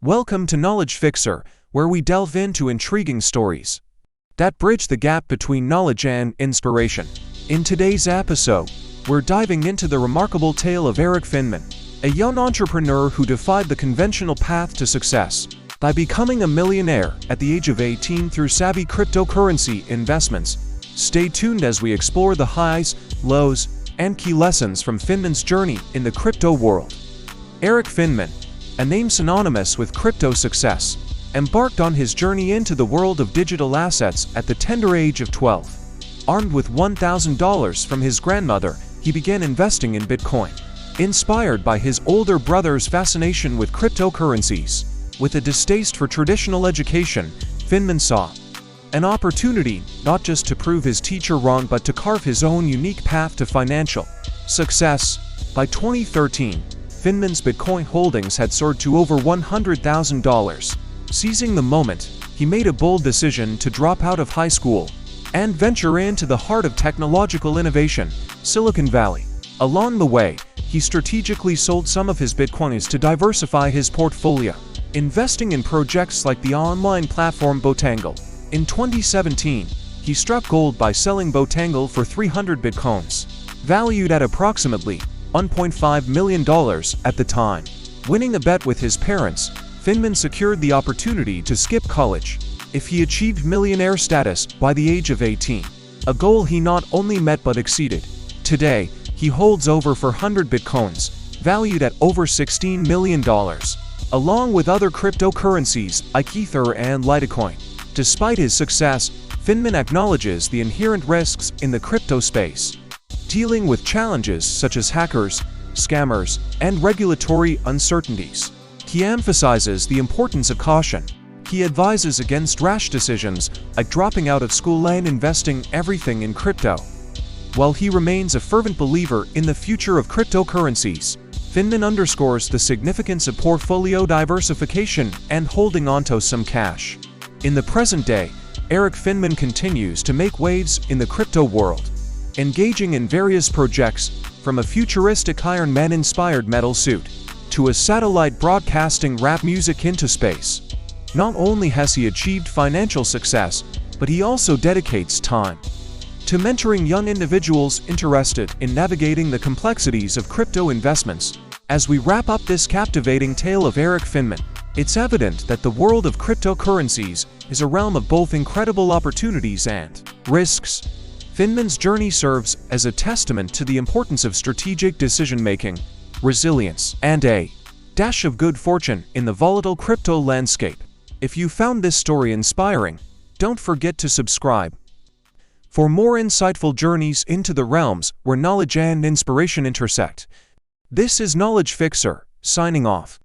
Welcome to Knowledge Fixer, where we delve into intriguing stories that bridge the gap between knowledge and inspiration. In today's episode, we're diving into the remarkable tale of Erik Finman, a young entrepreneur who defied the conventional path to success by becoming a millionaire at the age of 18 through savvy cryptocurrency investments. Stay tuned as we explore the highs, lows, and key lessons from Finman's journey in the crypto world. Erik Finman, a name synonymous with crypto success, embarked on his journey into the world of digital assets at the tender age of 12. Armed with $1,000 from his grandmother, he began investing in Bitcoin. Inspired by his older brother's fascination with cryptocurrencies, with a distaste for traditional education, Finman saw an opportunity not just to prove his teacher wrong but to carve his own unique path to financial success. By 2013, Finman's Bitcoin holdings had soared to over $100,000. Seizing the moment, he made a bold decision to drop out of high school and venture into the heart of technological innovation, Silicon Valley. Along the way, he strategically sold some of his Bitcoins to diversify his portfolio, investing in projects like the online platform Botangle. In 2017, he struck gold by selling Botangle for 300 Bitcoins, valued at approximately $1.5 million at the time. Winning a bet with his parents, Finman secured the opportunity to skip college if he achieved millionaire status by the age of 18, a goal he not only met but exceeded. Today, he holds over 400 Bitcoins, valued at over $16 million, along with other cryptocurrencies like Ether and Litecoin. Despite his success, Finman acknowledges the inherent risks in the crypto space, dealing with challenges such as hackers, scammers, and regulatory uncertainties. He emphasizes the importance of caution. He advises against rash decisions like dropping out of school and investing everything in crypto. While he remains a fervent believer in the future of cryptocurrencies, Finman underscores the significance of portfolio diversification and holding onto some cash. In the present day, Erik Finman continues to make waves in the crypto world, engaging in various projects from a futuristic Iron Man-inspired metal suit to a satellite broadcasting rap music into space. Not only has he achieved financial success, but he also dedicates time to mentoring young individuals interested in navigating the complexities of crypto investments. As we wrap up this captivating tale of Erik Finman, it's evident that the world of cryptocurrencies is a realm of both incredible opportunities and risks. Finman's journey serves as a testament to the importance of strategic decision-making, resilience, and a dash of good fortune in the volatile crypto landscape. If you found this story inspiring, don't forget to subscribe for more insightful journeys into the realms where knowledge and inspiration intersect. This is Knowledge Fixer, signing off.